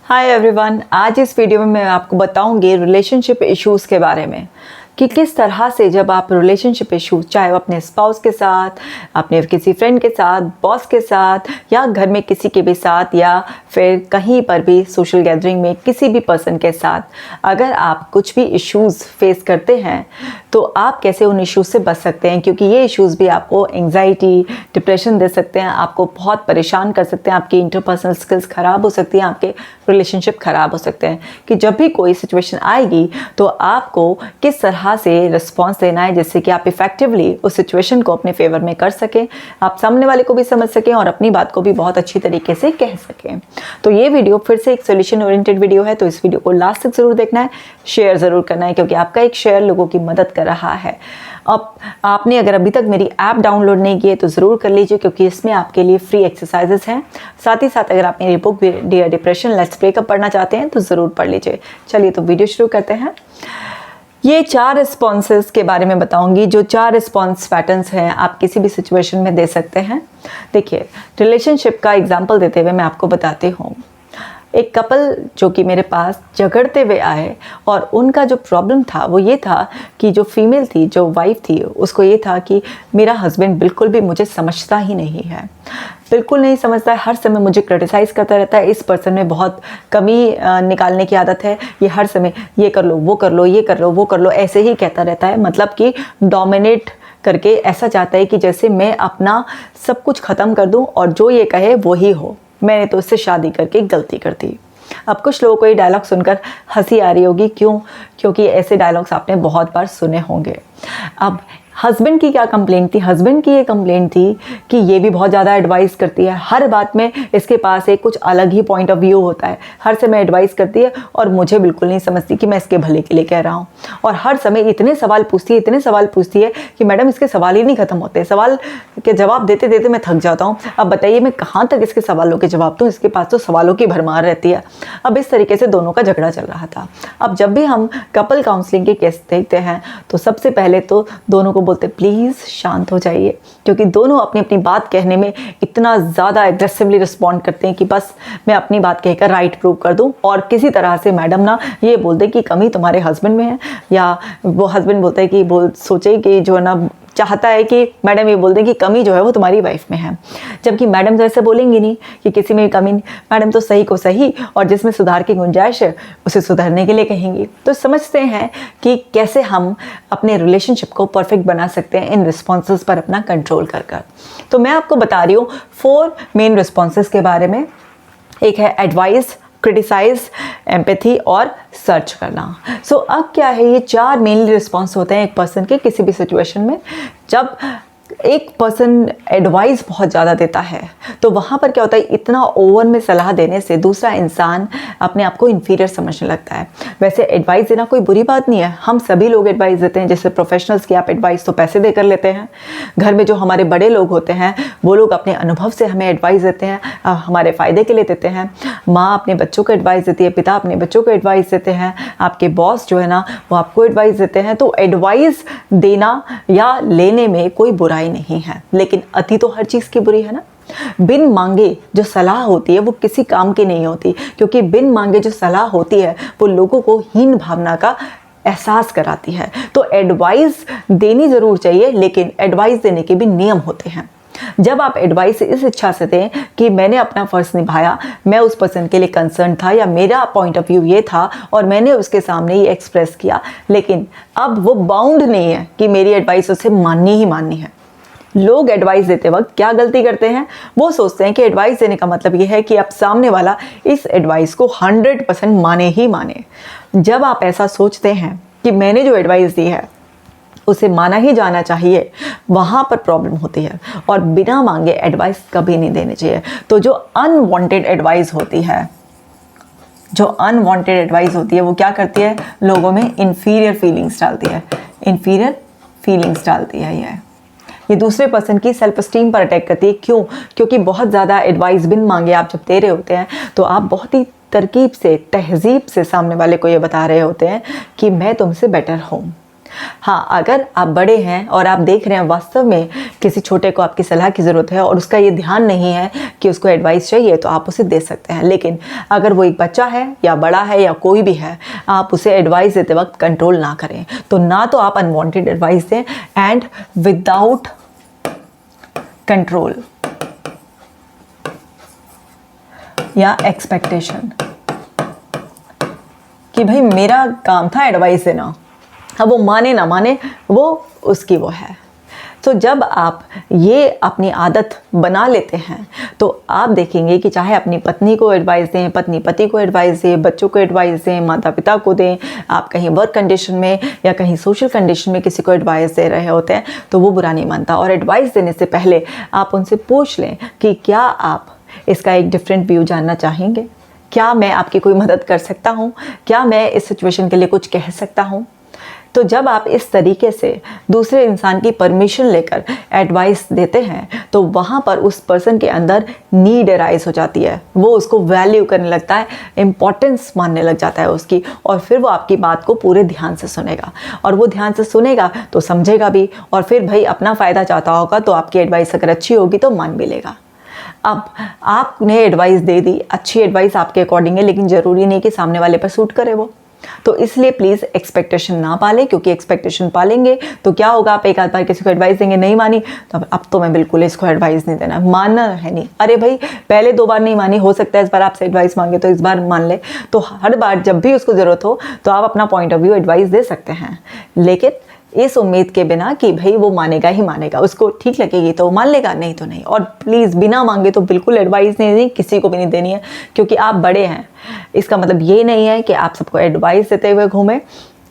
Hi everyone, आज इस video में मैं आपको बताऊंगी रिलेशनशिप इश्यूज़ के बारे में कि किस तरह से जब आप रिलेशनशिप इश्यूज, चाहे वो अपने स्पाउस के साथ, अपने किसी फ्रेंड के साथ, बॉस के साथ या घर में किसी के भी साथ या फिर कहीं पर भी सोशल गैदरिंग में किसी भी पर्सन के साथ, अगर आप कुछ भी इश्यूज़ फेस करते हैं तो आप कैसे उन इश्यूज़ से बच सकते हैं, क्योंकि ये इश्यूज़ भी आपको एंग्जाइटी, डिप्रेशन दे सकते हैं, आपको बहुत परेशान कर सकते हैं, आपकी इंटरपर्सनल स्किल्स ख़राब हो सकती हैं, आपके रिलेशनशिप ख़राब हो सकते हैं। कि जब भी कोई सिचुएशन आएगी तो आपको किस तरह से रिस्पॉन्स देना है जिससे कि आप इफेक्टिवली उस सिचुएशन को अपने फेवर में कर सकें, आप सामने वाले को भी समझ सकें और अपनी बात को भी बहुत अच्छी तरीके से कह सकें। तो ये वीडियो फिर से एक सोल्यूशन ओरिएंटेड वीडियो है, तो इस वीडियो को लास्ट तक ज़रूर देखना है, शेयर ज़रूर करना है, क्योंकि आपका एक शेयर लोगों की मदद कर रहा है। अब आपने अगर अभी तक मेरी ऐप डाउनलोड नहीं की है तो ज़रूर कर लीजिए, क्योंकि इसमें आपके लिए फ्री एक्सरसाइजेस हैं। साथ ही साथ अगर आप मेरी book dear depression let's breakup पढ़ना चाहते हैं तो ज़रूर पढ़ लीजिए। चलिए तो वीडियो शुरू करते हैं। ये 4 रिस्पॉन्सेस के बारे में बताऊंगी, जो 4 रिस्पॉन्स पैटर्न्स हैं आप किसी भी सिचुएशन में दे सकते हैं। देखिए, रिलेशनशिप का एग्जांपल देते हुए मैं आपको बताती हूँ। एक कपल जो कि मेरे पास झगड़ते हुए आए और उनका जो प्रॉब्लम था वो ये था कि जो फीमेल थी, जो वाइफ थी, उसको ये था कि मेरा हस्बैंड बिल्कुल भी मुझे समझता ही नहीं है, बिल्कुल नहीं समझता है, हर समय मुझे क्रिटिसाइज़ करता रहता है, इस पर्सन में बहुत कमी निकालने की आदत है, ये हर समय ये कर लो, वो कर लो, ये कर लो, वो कर लो, ऐसे ही कहता रहता है। मतलब कि डोमिनेट करके ऐसा चाहता है कि जैसे मैं अपना सब कुछ ख़त्म कर दूँ और जो ये कहे वो ही हो, मैंने तो इससे शादी करके गलती कर दी। अब कुछ लोगों को ये डायलॉग सुनकर हंसी आ रही होगी, क्योंकि ऐसे डायलॉग्स आपने बहुत बार सुने होंगे। अब हस्बैंड की क्या कंप्लेंट थी? हस्बैंड की ये कंप्लेंट थी कि ये भी बहुत ज़्यादा एडवाइस करती है, हर बात में इसके पास एक कुछ अलग ही पॉइंट ऑफ व्यू होता है, हर समय एडवाइस करती है और मुझे बिल्कुल नहीं समझती कि मैं इसके भले के लिए कह रहा हूँ, और हर समय इतने सवाल पूछती है कि मैडम इसके सवाल ही नहीं ख़त्म होते, सवाल के जवाब देते देते मैं थक जाता हूँ। अब बताइए मैं कहाँ तक इसके सवालों के जवाब दूँ, इसके पास तो सवालों की भरमार रहती है। अब इस तरीके से दोनों का झगड़ा चल रहा था। अब जब भी हम कपल काउंसलिंग के केस देखते हैं तो सबसे पहले तो दोनों को बोलते प्लीज़ शांत हो जाइए, क्योंकि दोनों अपनी अपनी बात कहने में इतना ज़्यादा एग्रेसिवली रिस्पॉन्ड करते हैं कि बस मैं अपनी बात कहकर राइट प्रूव कर दूं, और किसी तरह से मैडम ना ये बोल दे कि कमी तुम्हारे हस्बैंड में है, या वो हस्बैंड बोलता है कि सोचे कि जो है ना चाहता है कि मैडम ये बोल दें कि कमी जो है वो तुम्हारी वाइफ में है, जबकि मैडम तो ऐसे बोलेंगी नहीं कि किसी में कमी नहीं, मैडम तो सही को सही और जिसमें सुधार की गुंजाइश है उसे सुधारने के लिए कहेंगी। तो समझते हैं कि कैसे हम अपने रिलेशनशिप को परफेक्ट बना सकते हैं इन रिस्पॉन्सेस पर अपना कंट्रोल कर। तो मैं आपको बता रही हूँ 4 मेन रिस्पॉन्सेस के बारे में। एक है एडवाइस, क्रिटिसाइज, एम्पैथी और सर्च करना। सो अब क्या है, ये 4 मेनली रिस्पॉन्स होते हैं एक पर्सन के किसी भी सिचुएशन में। जब एक पर्सन एडवाइस बहुत ज़्यादा देता है तो वहाँ पर क्या होता है, इतना ओवर में सलाह देने से दूसरा इंसान अपने आप को इन्फीरियर समझने लगता है। वैसे एडवाइस देना कोई बुरी बात नहीं है, हम सभी लोग एडवाइस देते हैं, जैसे प्रोफेशनल्स की आप एडवाइस तो पैसे देकर लेते हैं। घर में जो हमारे बड़े लोग होते हैं वो लोग अपने अनुभव से हमें एडवाइस देते हैं, हमारे फ़ायदे के लिए देते हैं। माँ अपने बच्चों को एडवाइस देती है, पिता अपने बच्चों को एडवाइस देते हैं, आपके बॉस जो है ना वो आपको एडवाइस देते हैं। तो एडवाइस देना या लेने में कोई बुराई नहीं है, लेकिन अति तो हर चीज़ की बुरी है ना। बिन मांगे जो सलाह होती है वो किसी काम की नहीं होती, क्योंकि बिन मांगे जो सलाह होती है वो लोगों को हीन भावना का एहसास कराती है। तो एडवाइस देनी ज़रूर चाहिए, लेकिन एडवाइस देने के भी नियम होते हैं। जब आप एडवाइस इस इच्छा से दें कि मैंने अपना फ़र्ज़ निभाया, मैं उस पर्सन के लिए कंसर्न था या मेरा पॉइंट ऑफ व्यू ये था और मैंने उसके सामने ये एक्सप्रेस किया, लेकिन अब वो बाउंड नहीं है कि मेरी एडवाइस उसे माननी ही माननी है। लोग एडवाइस देते वक्त क्या गलती करते हैं, वो सोचते हैं कि एडवाइस देने का मतलब ये है कि अब सामने वाला इस एडवाइस को 100% माने ही माने। जब आप ऐसा सोचते हैं कि मैंने जो एडवाइस दी है उसे माना ही जाना चाहिए, वहाँ पर प्रॉब्लम होती है, और बिना मांगे एडवाइस कभी नहीं देनी चाहिए। तो जो अनवांटेड एडवाइस होती है, वो क्या करती है, लोगों में इन्फीरियर फीलिंग्स डालती है। ये दूसरे पर्सन की सेल्फ स्टीम पर अटैक करती है। क्यों? क्योंकि बहुत ज़्यादा एडवाइस बिन मांगे आप जब दे रहे होते हैं तो आप बहुत ही तरकीब से, तहजीब से सामने वाले को ये बता रहे होते हैं कि मैं तुमसे बेटर हूँ, हाँ, अगर आप बड़े हैं और आप देख रहे हैं वास्तव में किसी छोटे को आपकी सलाह की ज़रूरत है और उसका ये ध्यान नहीं है कि उसको एडवाइस चाहिए, तो आप उसे दे सकते हैं। लेकिन अगर वो एक बच्चा है या बड़ा है या कोई भी है, आप उसे एडवाइस देते वक्त कंट्रोल ना करें। तो ना तो आप अनवांटेड एडवाइस दें एंड विदाउट कंट्रोल या एक्सपेक्टेशन कि भाई मेरा काम था एडवाइस देना, अब वो माने ना माने वो उसकी वो है। तो जब आप ये अपनी आदत बना लेते हैं तो आप देखेंगे कि चाहे अपनी पत्नी को एडवाइस दें, पत्नी पति को एडवाइस दें, बच्चों को एडवाइस दें, माता पिता को दें, आप कहीं वर्क कंडीशन में या कहीं सोशल कंडीशन में किसी को एडवाइस दे रहे होते हैं तो वो बुरा नहीं मानता। और एडवाइस देने से पहले आप उनसे पूछ लें कि क्या आप इसका एक डिफरेंट व्यू जानना चाहेंगे, क्या मैं आपकी कोई मदद कर सकता हूँ, क्या मैं इस सिचुएशन के लिए कुछ कह सकता हूँ। तो जब आप इस तरीके से दूसरे इंसान की परमिशन लेकर एडवाइस देते हैं तो वहाँ पर उस पर्सन के अंदर नीड अराइज हो जाती है, वो उसको वैल्यू करने लगता है, इम्पॉर्टेंस मानने लग जाता है उसकी, और फिर वो आपकी बात को पूरे ध्यान से सुनेगा। और वो ध्यान से सुनेगा तो समझेगा भी, और फिर भाई अपना फ़ायदा चाहता होगा तो आपकी एडवाइस अगर अच्छी होगी तो मान भी लेगा। अब आपने एडवाइस दे दी, अच्छी एडवाइस आपके अकॉर्डिंग है, लेकिन ज़रूरी नहीं कि सामने वाले पर सूट करे वो। तो इसलिए प्लीज़ एक्सपेक्टेशन ना पालें, क्योंकि एक्सपेक्टेशन पालेंगे तो क्या होगा, आप एक आध बार किसी को एडवाइस देंगे, नहीं मानी तो अब तो मैं बिल्कुल इसको एडवाइस नहीं देना, मानना है नहीं। अरे भाई पहले 2 बार नहीं मानी, हो सकता है इस बार आपसे एडवाइस मांगे तो इस बार मान ले। तो हर बार जब भी उसको ज़रूरत हो तो आप अपना पॉइंट ऑफ व्यू एडवाइस दे सकते हैं, लेकिन इस उम्मीद के बिना कि भाई वो मानेगा ही मानेगा, उसको ठीक लगेगी तो मान लेगा, नहीं तो नहीं। और प्लीज़ बिना मांगे तो बिल्कुल एडवाइस नहीं देनी, किसी को भी नहीं देनी है, क्योंकि आप बड़े हैं। इसका मतलब ये नहीं है कि आप सबको एडवाइस देते हुए घूमें।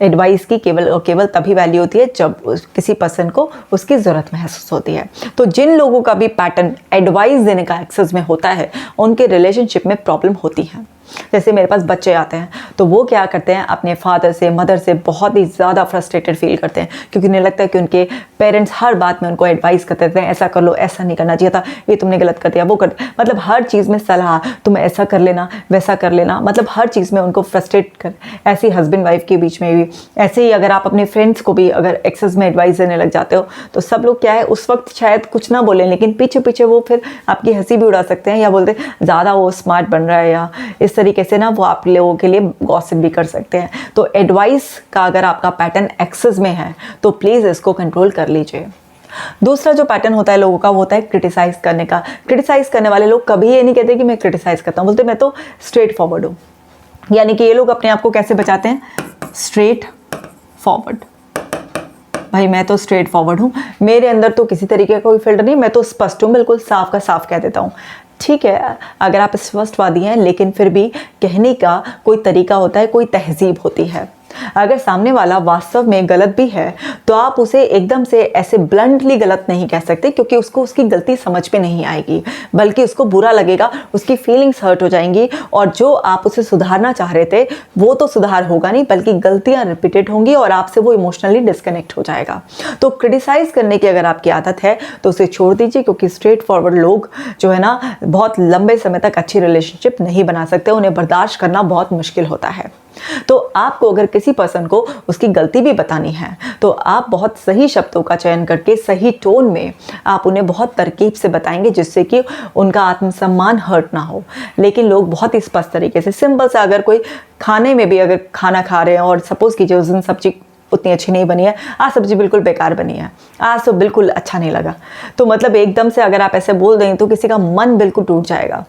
एडवाइस की केवल और केवल तभी वैल्यू होती है जब किसी पर्सन को उसकी ज़रूरत महसूस होती है। तो जिन लोगों का भी पैटर्न एडवाइस देने का एक्सेस में होता है, उनके रिलेशनशिप में प्रॉब्लम होती है। जैसे मेरे पास बच्चे आते हैं तो वो क्या करते हैं, अपने फादर से मदर से बहुत ही ज़्यादा फ्रस्ट्रेटेड फील करते हैं, क्योंकि उन्हें लगता है कि उनके पेरेंट्स हर बात में उनको एडवाइस करते रहते हैं, ऐसा कर लो, ऐसा नहीं करना चाहिए था, ये तुमने गलत कर दिया, वो कर, मतलब हर चीज़ में सलाह, तुम ऐसा कर लेना, वैसा कर लेना, मतलब हर चीज़ में उनको फ्रस्ट्रेट कर। ऐसे ही हस्बैंड वाइफ के बीच में भी ऐसे ही, अगर आप अपने फ्रेंड्स को भी अगर एक्सेस में एडवाइस देने लग जाते हो तो सब लोग क्या है, उस वक्त शायद कुछ ना बोलें, लेकिन पीछे पीछे वो फिर आपकी हंसी भी उड़ा सकते हैं, या बोलते ज़्यादा वो स्मार्ट बन रहा है, या इस तरीके से ना वो आप लोगों के लिए गॉसिप भी कर सकते हैं। तो एडवाइस का अगर आपका पैटर्न एक्सेस में है तो प्लीज़ इसको कंट्रोल कर लीजिए। दूसरा जो पैटर्न होता है लोगों का, वो होता है क्रिटिसाइज करने का। क्रिटिसाइज करने वाले लोग कभी ये नहीं कहते कि मैं क्रिटिसाइज करता हूँ, बोलते मैं तो स्ट्रेट फॉरवर्ड हूँ। यानी कि ये लोग अपने आप को कैसे बचाते हैं, स्ट्रेट फॉरवर्ड। भाई मैं तो स्ट्रेट फॉरवर्ड हूँ, मेरे अंदर तो किसी तरीके का कोई फिल्टर नहीं, मैं तो स्पष्ट हूँ, बिल्कुल साफ का साफ कह देता हूँ। ठीक है, अगर आप स्पष्टवादी हैं, लेकिन फिर भी कहने का कोई तरीका होता है, कोई तहजीब होती है। अगर सामने वाला वास्तव में गलत भी है तो आप उसे एकदम से ऐसे ब्लंटली गलत नहीं कह सकते, क्योंकि उसको उसकी गलती समझ में नहीं आएगी, बल्कि उसको बुरा लगेगा, उसकी फीलिंग्स हर्ट हो जाएंगी, और जो आप उसे सुधारना चाह रहे थे वो तो सुधार होगा नहीं, बल्कि गलतियां रिपीटेड होंगी और आपसे वो इमोशनली डिस्कनेक्ट हो जाएगा। तो क्रिटिसाइज करने की अगर आपकी आदत है तो उसे छोड़ दीजिए, क्योंकि स्ट्रेट फॉरवर्ड लोग जो है ना बहुत लंबे समय तक अच्छी रिलेशनशिप नहीं बना सकते, उन्हें बर्दाश्त करना बहुत मुश्किल होता है। तो आपको अगर किसी पर्सन को उसकी गलती भी बतानी है तो आप बहुत सही शब्दों का चयन करके सही टोन में आप उन्हें बहुत तरकीब से बताएंगे, जिससे कि उनका आत्मसम्मान हर्ट ना हो। लेकिन लोग बहुत ही स्पष्ट तरीके से, सिंपल सा, अगर कोई खाने में भी अगर खाना खा रहे हैं और सपोज कीजिए उस दिन सब्जी उतनी अच्छी नहीं बनी है, आज सब्जी बिल्कुल बेकार बनी है, आज तो बिल्कुल अच्छा नहीं लगा, तो मतलब एकदम से अगर आप ऐसे बोल दें तो किसी का मन बिल्कुल टूट जाएगा।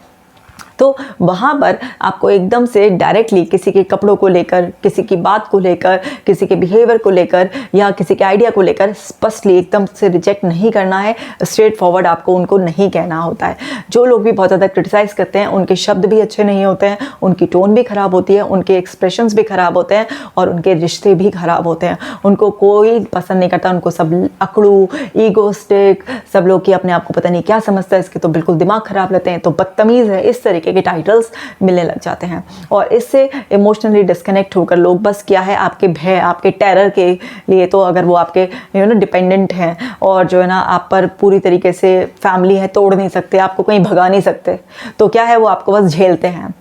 तो वहाँ पर आपको एकदम से डायरेक्टली किसी के कपड़ों को लेकर, किसी की बात को लेकर, किसी के बिहेवियर को लेकर या किसी के आइडिया को लेकर स्पष्टली एकदम से रिजेक्ट नहीं करना है। स्ट्रेट फॉरवर्ड आपको उनको नहीं कहना होता है। जो लोग भी बहुत ज़्यादा क्रिटिसाइज़ करते हैं उनके शब्द भी अच्छे नहीं होते हैं, उनकी टोन भी ख़राब होती है, उनके एक्सप्रेशंस भी ख़राब होते हैं और उनके रिश्ते भी ख़राब होते हैं। उनको कोई पसंद नहीं करता, उनको सब अकड़ू, ईगोस्टिक, सब लोग की अपने आप को पता नहीं क्या समझता है, इसके तो बिल्कुल दिमाग ख़राब रहते हैं, तो बदतमीज़ है, इस तरीके तरीके के टाइटल्स मिलने लग जाते हैं, और इससे इमोशनली डिस्कनेक्ट होकर लोग बस क्या है आपके भय, आपके टेरर के लिए, तो अगर वो आपके डिपेंडेंट हैं और जो है ना आप पर पूरी तरीके से फैमिली है, तोड़ नहीं सकते, आपको कहीं भगा नहीं सकते, तो क्या है वो आपको बस झेलते हैं।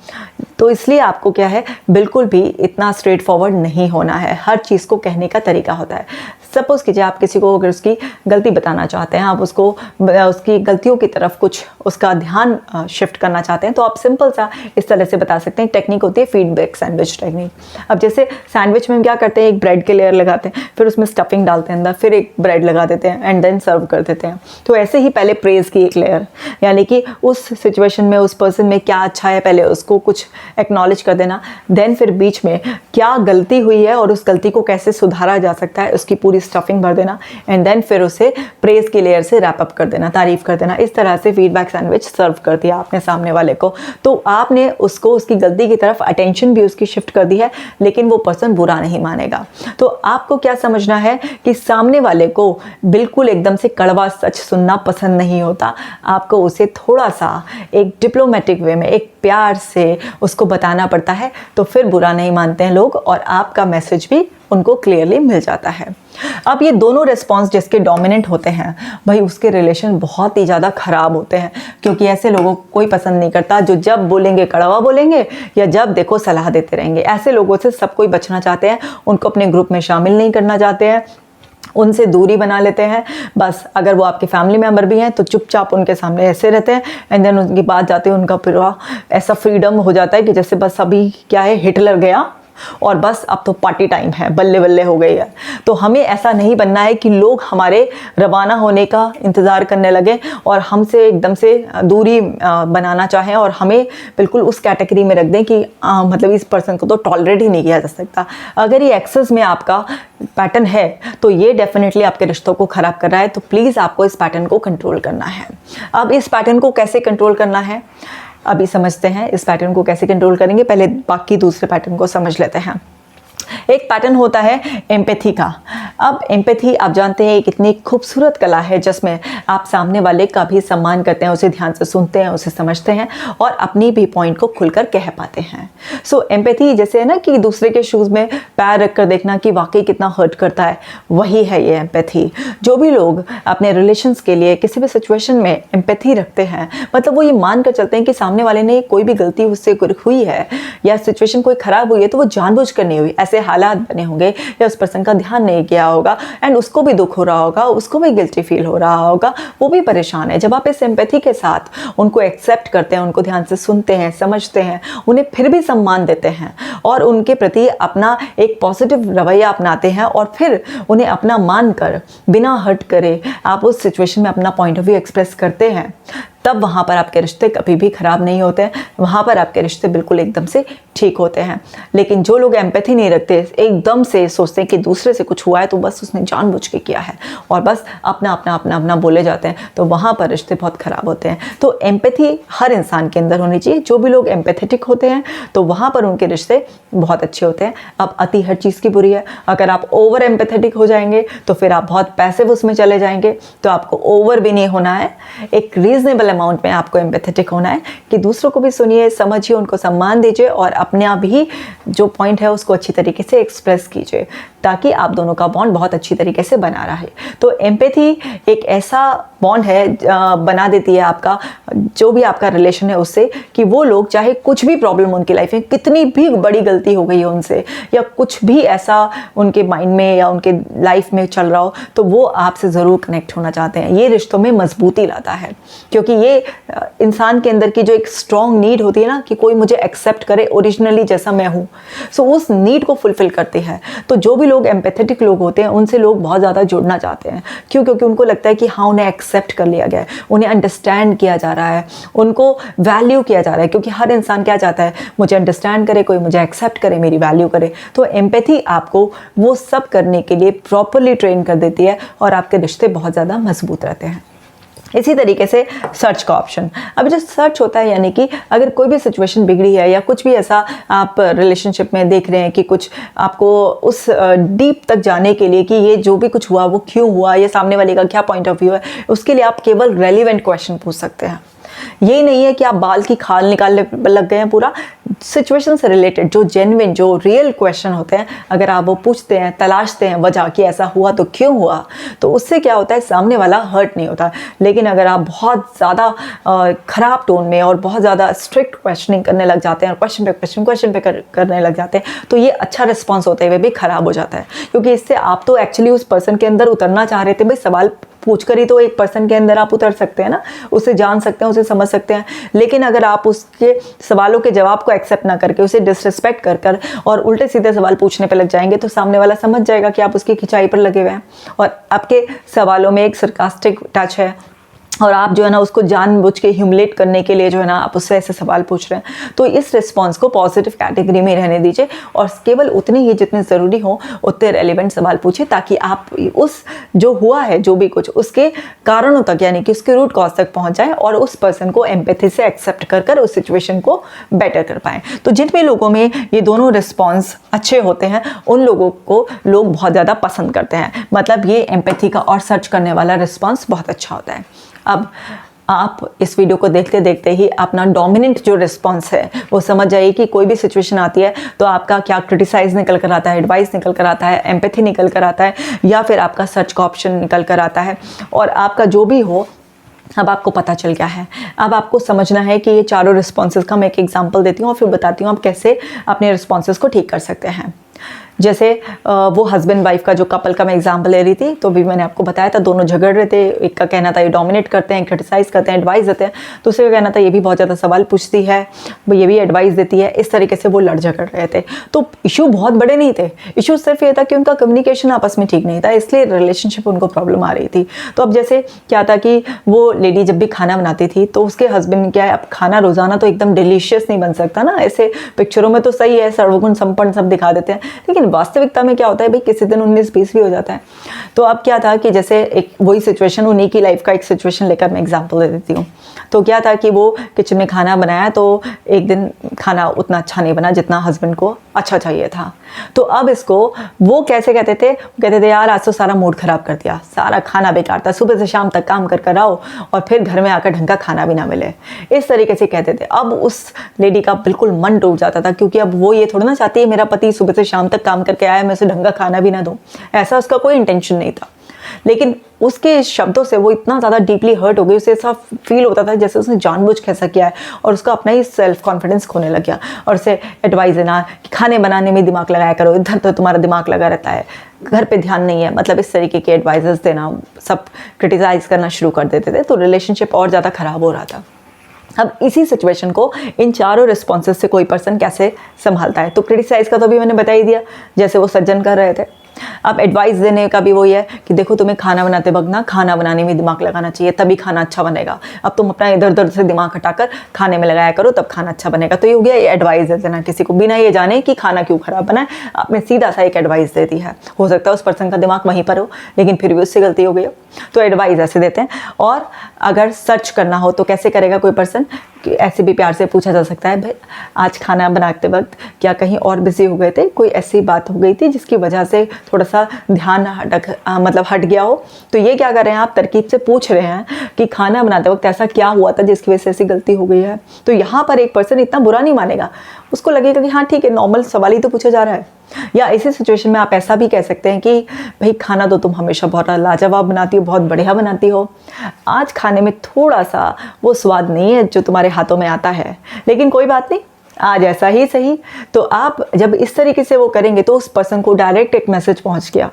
तो इसलिए आपको क्या है बिल्कुल भी इतना स्ट्रेट फॉरवर्ड नहीं होना है, हर चीज़ को कहने का तरीका होता है। सपोज़ कीजिए आप किसी को अगर उसकी गलती बताना चाहते हैं, आप उसको उसकी गलतियों की तरफ कुछ उसका ध्यान शिफ्ट करना चाहते हैं, तो आप सिंपल सा इस तरह से बता सकते हैं। टेक्निक होती है फीडबैक सैंडविच टेक्निक। अब जैसे सैंडविच में हम क्या करते हैं, एक ब्रेड के लेयर लगाते हैं, फिर उसमें स्टफिंग डालते हैं अंदर, फिर एक ब्रेड लगा देते हैं एंड देन सर्व कर देते हैं। तो ऐसे ही पहले प्रेज़ की एक लेयर, यानी कि उस सिचुएशन में उस पर्सन में क्या अच्छा है पहले उसको कुछ एक्नॉलेज कर देना, देन फिर बीच में क्या गलती हुई है और उस गलती को कैसे सुधारा जा सकता है उसकी पूरी स्टफिंग भर देना, एंड देन फिर उसे प्रेज की लेयर से रैप अप कर देना, तारीफ कर देना। इस तरह से फीडबैक सैंडविच सर्व कर दिया आपने सामने वाले को, तो आपने उसको उसकी गलती की तरफ अटेंशन भी उसकी शिफ्ट कर दी है, लेकिन वो पर्सन बुरा नहीं मानेगा। तो आपको क्या समझना है कि सामने वाले को बिल्कुल एकदम से कड़वा सच सुनना पसंद नहीं होता, आपको उसे थोड़ा सा एक डिप्लोमेटिक वे में, एक प्यार से उसको बताना पड़ता है, तो फिर बुरा नहीं मानते हैं लोग और आपका मैसेज भी उनको क्लियरली मिल जाता है। अब ये दोनों रिस्पॉन्स जिसके डोमिनेंट होते हैं भाई उसके रिलेशन बहुत ही ज़्यादा ख़राब होते हैं, क्योंकि ऐसे लोगों को कोई पसंद नहीं करता जो जब बोलेंगे कड़वा बोलेंगे या जब देखो सलाह देते रहेंगे। ऐसे लोगों से सब कोई बचना चाहते हैं, उनको अपने ग्रुप में शामिल नहीं करना चाहते हैं, उनसे दूरी बना लेते हैं। बस अगर वो आपके फैमिली मेम्बर भी हैं तो चुपचाप उनके सामने ऐसे रहते हैं, एंड देन उनकी बात जाते हैं, उनका पूरा ऐसा फ्रीडम हो जाता है कि जैसे बस अभी क्या है हिटलर गया और बस अब तो पार्टी टाइम है, बल्ले बल्ले हो गई है। तो हमें ऐसा नहीं बनना है कि लोग हमारे रवाना होने का इंतज़ार करने लगे और हमसे एकदम से दूरी बनाना चाहें और हमें बिल्कुल उस कैटेगरी में रख दें कि मतलब इस पर्सन को तो टॉलरेट ही नहीं किया जा सकता। अगर ये एक्सेस में आपका पैटर्न है तो ये डेफिनेटली आपके रिश्तों को ख़राब कर रहा है, तो प्लीज़ आपको इस पैटर्न को कंट्रोल करना है। अब इस पैटर्न को कैसे कंट्रोल करना है अभी समझते हैं। इस पैटर्न को कैसे कंट्रोल करेंगे, पहले बाकी दूसरे पैटर्न को समझ लेते हैं। एक पैटर्न होता है एम्पैथी का। अब एम्पैथी आप जानते हैं एक इतनी खूबसूरत कला है जिसमें आप सामने वाले का भी सम्मान करते हैं, उसे ध्यान से सुनते हैं, उसे समझते हैं और अपनी भी पॉइंट को खुलकर कह पाते हैं। सो एम्पैथी जैसे है ना कि दूसरे के शूज़ में पैर रख कर देखना कि वाकई कितना हर्ट करता है, वही है ये एम्पैथी। जो भी लोग अपने रिलेशंस के लिए किसी भी सिचुएशन में एम्पैथी रखते हैं, मतलब वो ये मान कर चलते हैं कि सामने वाले ने कोई भी गलती उससे हुई है या सिचुएशन कोई ख़राब हुई है तो वो जानबूझ कर नहीं हुई, ऐसे हालात बने होंगे या उस पर्सन का ध्यान नहीं किया होगा एंड उसको भी दुख हो रहा होगा, उसको भी गिल्टी फील हो रहा होगा, वो भी परेशान है। जब आप इस एम्पैथी के साथ उनको एक्सेप्ट करते हैं, उनको ध्यान से सुनते हैं, समझते हैं, उन्हें फिर भी सम्मान देते हैं और उनके प्रति अपना एक पॉजिटिव रवैया अपनाते हैं और फिर उन्हें अपना मान कर बिना हर्ट करे आप उस सिचुएशन में अपना पॉइंट ऑफ व्यू एक्सप्रेस करते हैं, तब वहाँ पर आपके रिश्ते कभी भी ख़राब नहीं होते हैं, वहाँ पर आपके रिश्ते बिल्कुल एकदम से ठीक होते हैं। लेकिन जो लोग एम्पैथी नहीं रखते, एकदम से सोचते हैं कि दूसरे से कुछ हुआ है तो बस उसने जानबूझ के किया है और बस अपना अपना अपना अपना बोले जाते हैं, तो वहाँ पर रिश्ते बहुत ख़राब होते हैं। तो एम्पैथी हर इंसान के अंदर होनी चाहिए। जो भी लोग एम्पैथेटिक होते हैं तो वहाँ पर उनके रिश्ते बहुत अच्छे होते हैं। अब अति हर चीज़ की बुरी है, अगर आप ओवर एम्पैथेटिक हो जाएंगे तो फिर आप बहुत पैसिव उसमें चले जाएंगे। तो आपको ओवर भी नहीं होना है, एक रीजनेबल अमाउंट में आपको एम्पैथेटिक होना है कि दूसरों को भी सुनिए, समझिए, उनको सम्मान दीजिए और अपना भी जो पॉइंट है उसको अच्छी तरीके से एक्सप्रेस कीजिए ताकि आप दोनों का बॉन्ड बहुत अच्छी तरीके से बना रहे। तो एम्पैथी एक ऐसा बॉन्ड है बना देती है आपका जो भी आपका रिलेशन है उससे, कि वो लोग चाहे कुछ भी प्रॉब्लम उनकी लाइफ में, कितनी भी बड़ी गलती हो गई है उनसे या कुछ भी ऐसा उनके माइंड में या उनके लाइफ में चल रहा हो, तो वो आपसे ज़रूर कनेक्ट होना चाहते हैं। ये रिश्तों में मजबूती लाता है क्योंकि ये इंसान के अंदर की जो एक स्ट्रॉन्ग नीड होती है ना कि कोई मुझे एक्सेप्ट करे ओरिजिनली जैसा मैं हूँ, सो उस नीड को फुलफिल करती है। तो जो भी लोग एम्पैथेटिक लोग होते हैं उनसे लोग बहुत ज़्यादा जुड़ना चाहते हैं। क्यों? क्योंकि उनको लगता है कि हाँ उन्हें एक्सेप्ट कर लिया गया है, उन्हें अंडरस्टैंड किया जा रहा है, उनको वैल्यू किया जा रहा है। क्योंकि हर इंसान क्या चाहता है, मुझे अंडरस्टैंड करे, कोई मुझे एक्सेप्ट करे, मेरी वैल्यू करे। तो एम्पैथी आपको वो सब करने के लिए प्रॉपरली ट्रेन कर देती है और आपके रिश्ते बहुत ज़्यादा मजबूत रहते हैं। इसी तरीके से सर्च का ऑप्शन, अब जो सर्च होता है यानी कि अगर कोई भी सिचुएशन बिगड़ी है या कुछ भी ऐसा आप रिलेशनशिप में देख रहे हैं कि कुछ आपको उस डीप तक जाने के लिए कि ये जो भी कुछ हुआ वो क्यों हुआ, ये सामने वाले का क्या पॉइंट ऑफ व्यू है, उसके लिए आप केवल रेलिवेंट क्वेश्चन पूछ सकते हैं। ये नहीं है कि आप बाल की खाल निकालने लग गए हैं पूरा। सिचुएशन से रिलेटेड जो जेन्युइन, जो रियल क्वेश्चन होते हैं, अगर आप वो पूछते हैं, तलाशते हैं वजह कि ऐसा हुआ तो क्यों हुआ, तो उससे क्या होता है, सामने वाला हर्ट नहीं होता। लेकिन अगर आप बहुत ज़्यादा ख़राब टोन में और बहुत ज़्यादा स्ट्रिक्ट क्वेश्चनिंग करने लग जाते हैं और क्वेश्चन पे करने लग जाते हैं, तो ये अच्छा रिस्पॉन्स होते हुए भी ख़राब हो जाता है। क्योंकि इससे आप तो एक्चुअली उस पर्सन के अंदर उतरना चाह रहे थे, भाई सवाल पूछकर ही तो एक पर्सन के अंदर आप उतर सकते हैं ना, उसे जान सकते हैं, उसे समझ सकते हैं। लेकिन अगर आप उसके सवालों के जवाब को एक्सेप्ट ना करके उसे डिसरिस्पेक्ट कर और उल्टे सीधे सवाल पूछने पे लग जाएंगे, तो सामने वाला समझ जाएगा कि आप उसकी खिंचाई पर लगे हुए हैं और आपके सवालों में एक सरकास्टिक टच है और आप जो है ना उसको जानबूझ के ह्यूमिलेट करने के लिए जो है ना आप उससे ऐसे सवाल पूछ रहे हैं। तो इस रिस्पॉन्स को पॉजिटिव कैटेगरी में रहने दीजिए और केवल उतने ही जितने ज़रूरी हो उतने रेलिवेंट सवाल पूछिए, ताकि आप उस जो हुआ है, जो भी कुछ, उसके कारणों तक, यानी कि उसके रूट कॉज तक पहुंच जाएं और उस पर्सन को एम्पैथी से एक्सेप्ट कर उस सिचुएशन को बेटर कर पाएँ। तो जिन भी लोगों में ये दोनों रिस्पॉन्स अच्छे होते हैं उन लोगों को लोग बहुत ज़्यादा पसंद करते हैं। मतलब ये एम्पैथी का और सर्च करने वाला रिस्पॉन्स बहुत अच्छा होता है। अब आप इस वीडियो को देखते देखते ही अपना डोमिनेंट जो रिस्पॉन्स है वो समझ जाइए कि कोई भी सिचुएशन आती है तो आपका क्या क्रिटिसाइज निकल कर आता है, एडवाइस निकल कर आता है, एम्पैथी निकल कर आता है, या फिर आपका सर्च का ऑप्शन निकल कर आता है। और आपका जो भी हो, अब आपको पता चल गया है। अब आपको समझना है कि ये चारों रिस्पॉन्सेज का मैं एक एग्जांपल देती हूँ और फिर बताती हूँ आप कैसे अपने रिस्पॉन्सेज को ठीक कर सकते हैं। जैसे वो हस्बैंड वाइफ का जो कपल का मैं एग्जांपल ले रही थी, तो भी मैंने आपको बताया था, दोनों झगड़ रहे थे। एक का कहना था ये डोमिनेट करते हैं, क्रिटिसाइज करते हैं, एडवाइस देते हैं। दूसरे का कहना था ये भी बहुत ज़्यादा सवाल पूछती है, वो ये भी एडवाइस देती है। इस तरीके से वो लड़ झगड़ रहे थे। तो इशू बहुत बड़े नहीं थे, इशू सिर्फ ये था कि उनका कम्युनिकेशन आपस में ठीक नहीं था, इसलिए रिलेशनशिप उनको प्रॉब्लम आ रही थी। तो अब जैसे क्या था कि वो लेडी जब भी खाना बनाती थी तो उसके हस्बैंड क्या है, अब खाना रोज़ाना तो एकदम डिलीशियस नहीं बन सकता ना, ऐसे पिक्चरों में तो सही है, सर्वगुण संपन्न सब दिखा देते हैं, लेकिन वास्तविकता में क्या होता है भाई, किसी दिन 19-20 भी हो जाता है। तो अब क्या था कि जैसे एक वही सिचुएशन, उन्हीं की लाइफ का एक सिचुएशन लेकर मैं एग्जांपल दे देती हूँ। तो क्या था कि वो किचन में खाना बनाया, तो एक दिन खाना उतना अच्छा नहीं बना जितना हस्बैंड को अच्छा चाहिए था। तो अब इसको वो कैसे कहते थे यार आज तो सारा मूड खराब कर दिया, सारा खाना बेकार था, सुबह से शाम तक काम कर आओ और फिर घर में आकर ढंग का खाना भी ना मिले, इस तरीके से कहते थे। अब उस लेडी का बिल्कुल मन टूट जाता था, क्योंकि अब वो ये थोड़ा ना चाहती है मेरा पति सुबह से शाम तक काम करके आया, मैं उसे ढंग का खाना भी ना दूं, ऐसा उसका कोई इंटेंशन नहीं था। लेकिन उसके शब्दों से वो इतना ज़्यादा डीपली हर्ट हो गई, उसे ऐसा फील होता था जैसे उसने जानबूझ के ऐसा किया है, और उसका अपना ही सेल्फ कॉन्फिडेंस खोने लग गया। और उसे एडवाइस देना कि खाने बनाने में दिमाग लगाया करो, इधर तो तुम्हारा दिमाग लगा रहता है, घर पे ध्यान नहीं है, मतलब इस तरीके के एडवाइजेस देना, सब क्रिटिसाइज करना शुरू कर देते थे। तो रिलेशनशिप और ज़्यादा ख़राब हो रहा था। अब इसी सिचुएशन को इन चारों रिस्पॉन्सेज से कोई पर्सन कैसे संभालता है, तो क्रिटिसाइज का तो भी मैंने बता ही दिया, जैसे वो सज्जन कर रहे थे। अब एडवाइस देने का भी वही है कि देखो तुम्हें खाना बनाते वक्त ना खाना बनाने में दिमाग लगाना चाहिए, तभी खाना अच्छा बनेगा। अब तुम अपना इधर उधर से दिमाग हटाकर खाने में लगाया करो, तब खाना अच्छा बनेगा। तो ये हो गया ये एडवाइस दे देना किसी को, बिना ये जाने कि खाना क्यों खराब बना है, आपने सीधा सा एक एडवाइस दे दी है। हो सकता है उस पर्सन का दिमाग वहीं पर हो, लेकिन फिर भी उससे गलती हो गई हो। तो एडवाइस ऐसे देते हैं। और अगर सर्च करना हो तो कैसे करेगा कोई पर्सन, कि ऐसे भी प्यार से पूछा जा सकता है, भाई आज खाना बनाते वक्त क्या कहीं और बिजी हो गए थे, कोई ऐसी बात हो गई थी जिसकी वजह से थोड़ा सा ध्यान हट गया हो। तो ये क्या कर रहे हैं, आप तरकीब से पूछ रहे हैं कि खाना बनाते वक्त ऐसा क्या हुआ था जिसकी वजह से ऐसी गलती हो गई है। तो यहाँ पर एक पर्सन इतना बुरा नहीं मानेगा, उसको लगेगा कि हाँ ठीक है, नॉर्मल सवाल ही तो पूछा जा रहा है। या इसी सिचुएशन में आप ऐसा भी कह सकते हैं कि भाई खाना तो तुम हमेशा बहुत लाजवाब बनाती हो, बहुत बढ़िया बनाती हो, आज खाने में थोड़ा सा वो स्वाद नहीं है जो तुम्हारे हाथों में आता है, लेकिन कोई बात नहीं, आज ऐसा ही सही। तो आप जब इस तरीके से वो करेंगे तो उस पर्सन को डायरेक्ट एक मैसेज पहुंच गया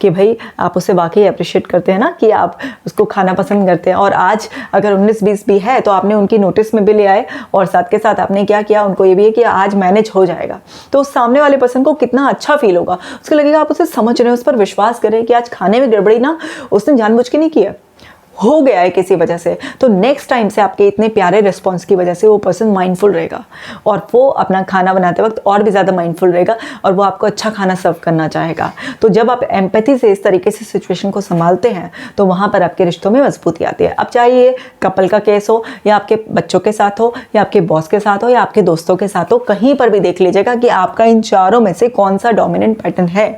कि भाई आप उसे वाकई अप्रिशिएट करते हैं ना, कि आप उसको खाना पसंद करते हैं। और आज अगर 19-20 भी है तो आपने उनकी नोटिस में भी ले आए, और साथ के साथ आपने क्या किया, उनको ये भी है कि आज मैनेज हो जाएगा। तो उस सामने वाले पर्सन को कितना अच्छा फील होगा, उसको लगेगा आप उसे समझ रहे हैं, उस पर विश्वास करें कि आज खाने में गड़बड़ी ना उसने जानबूझ के नहीं किया, हो गया है किसी वजह से। तो नेक्स्ट टाइम से आपके इतने प्यारे रिस्पॉन्स की वजह से वो पर्सन माइंडफुल रहेगा, और वो अपना खाना बनाते वक्त और भी ज़्यादा माइंडफुल रहेगा, और वो आपको अच्छा खाना सर्व करना चाहेगा। तो जब आप एम्पैथी से इस तरीके से सिचुएशन को संभालते हैं तो वहाँ पर आपके रिश्तों में मजबूती आती है। अब चाहे ये कपल का केस हो, या आपके बच्चों के साथ हो, या आपके बॉस के साथ हो, या आपके दोस्तों के साथ हो, कहीं पर भी देख लीजिएगा कि आपका इन चारों में से कौन सा डोमिनेंट पैटर्न है।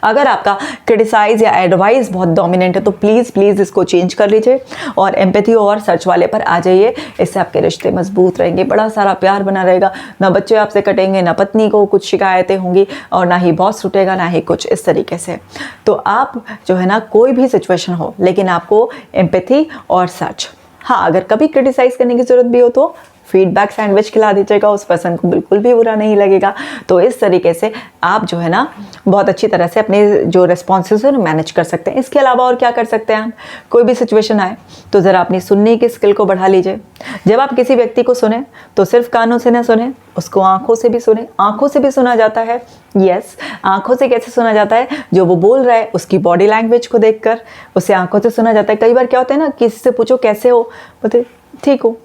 अगर आपका क्रिटिसाइज या एडवाइस बहुत डोमिनेंट है तो प्लीज़ प्लीज़ इसको चेंज कर लीजिए और एम्पैथी और सर्च वाले पर आ जाइए। इससे आपके रिश्ते मजबूत रहेंगे, बड़ा सारा प्यार बना रहेगा, ना बच्चे आपसे कटेंगे, ना पत्नी को कुछ शिकायतें होंगी और ना ही बॉस छूटेगा, ना ही कुछ इस तरीके से। तो आप जो है ना, कोई भी सिचुएशन हो लेकिन आपको एम्पैथी और सर्च, हाँ अगर कभी क्रिटिसाइज करने की ज़रूरत भी हो तो फीडबैक सैंडविच खिला दीजिएगा, उस पर्सन को बिल्कुल भी बुरा नहीं लगेगा। तो इस तरीके से आप जो है ना बहुत अच्छी तरह से अपने जो रिस्पॉन्सेज है मैनेज कर सकते हैं। इसके अलावा और क्या कर सकते हैं हम, कोई भी सिचुएशन आए तो ज़रा अपनी सुनने की स्किल को बढ़ा लीजिए। जब आप किसी व्यक्ति को सुने तो सिर्फ कानों से ना सुने, उसको आंखों से भी सुने। आंखों से भी सुना जाता है, यस। आंखों से कैसे सुना जाता है, जो वो बोल रहा है उसकी बॉडी लैंग्वेज को देखकर उसे आंखों से सुना जाता है। कई बार क्या होता है ना, किसी से पूछो कैसे हो, बोलते ठीक हो,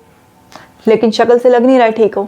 लेकिन शक्ल से लग नहीं रहा है ठीक हो।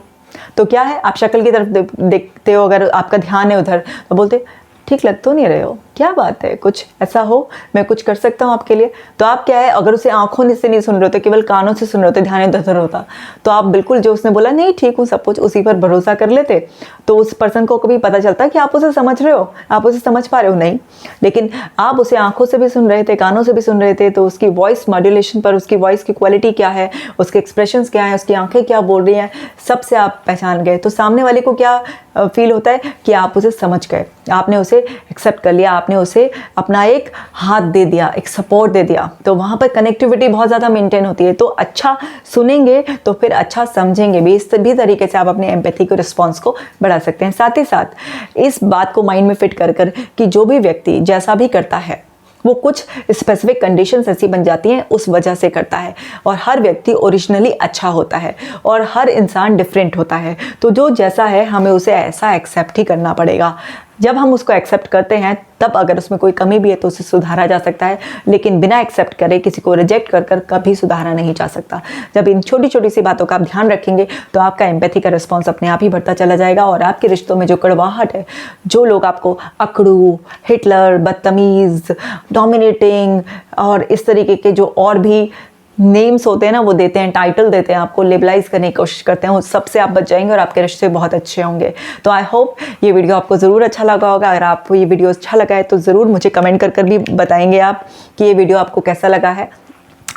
तो क्या है, आप शक्ल की तरफ देखते हो, अगर आपका ध्यान है उधर तो बोलते ठीक लग तो नहीं रहे हो, क्या बात है, कुछ ऐसा हो, मैं कुछ कर सकता हूँ आपके लिए। तो आप क्या है, अगर उसे आंखों से नहीं सुन रहे होते, केवल कानों से सुन रहे होते, ध्यान इधर होता, तो आप बिल्कुल जो उसने बोला नहीं ठीक हूँ सब कुछ, उसी पर भरोसा कर लेते। तो उस पर्सन को कभी पता चलता कि आप उसे समझ रहे हो, आप उसे समझ पा रहे हो, नहीं। लेकिन आप उसे आंखों से भी सुन रहे थे, कानों से भी सुन रहे थे, तो उसकी वॉइस मॉड्यूलेशन पर, उसकी वॉइस की क्वालिटी क्या है, उसके एक्सप्रेशंस क्या है, उसकी आंखें क्या बोल रही हैं, सबसे आप पहचान गए। तो सामने वाले को क्या फील होता है कि आप उसे समझ गए, आपने उसे एक्सेप्ट कर लिया, आपने उसे अपना एक हाथ दे दिया, एक सपोर्ट दे दिया। तो वहाँ पर कनेक्टिविटी बहुत ज़्यादा मेंटेन होती है। तो अच्छा सुनेंगे तो फिर अच्छा समझेंगे भी। इस भी तरीके से आप अपने एम्पैथी को, रिस्पॉन्स को बढ़ा सकते हैं। साथ ही साथ इस बात को माइंड में फिट कर कर कि जो भी व्यक्ति जैसा भी करता है वो कुछ स्पेसिफिक कंडीशंस ऐसी बन जाती हैं उस वजह से करता है, और हर व्यक्ति ओरिजिनली अच्छा होता है और हर इंसान डिफरेंट होता है। तो जो जैसा है हमें उसे ऐसा एक्सेप्ट ही करना पड़ेगा। जब हम उसको एक्सेप्ट करते हैं तब अगर उसमें कोई कमी भी है तो उसे सुधारा जा सकता है, लेकिन बिना एक्सेप्ट करे किसी को रिजेक्ट कर कर कभी सुधारा नहीं जा सकता। जब इन छोटी छोटी सी बातों का आप ध्यान रखेंगे तो आपका एम्पैथी का रिस्पॉन्स अपने आप ही बढ़ता चला जाएगा और आपके रिश्तों में जो कड़वाहट है, जो लोग आपको अकड़ू, हिटलर, बदतमीज़, डोमिनेटिंग और इस तरीके के जो और भी नेम्स होते हैं ना, वो देते हैं, टाइटल देते हैं, आपको लेबलाइज करने की कोशिश करते हैं, उस सबसे आप बच जाएंगे और आपके रिश्ते बहुत अच्छे होंगे। तो आई होप ये वीडियो आपको ज़रूर अच्छा लगा होगा। अगर आपको ये वीडियो अच्छा लगा है तो ज़रूर मुझे कमेंट कर कर भी बताएंगे आप कि ये वीडियो आपको कैसा लगा है।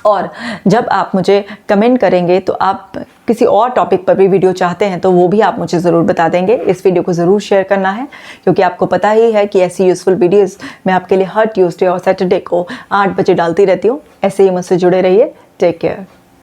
और जब आप मुझे कमेंट करेंगे तो आप किसी और टॉपिक पर भी वीडियो चाहते हैं तो वो भी आप मुझे ज़रूर बता देंगे। इस वीडियो को ज़रूर शेयर करना है, क्योंकि आपको पता ही है कि ऐसी यूज़फुल वीडियोस मैं आपके लिए हर ट्यूसडे और सैटरडे को 8 बजे डालती रहती हूँ। ऐसे ही मुझसे जुड़े रहिए। Take care.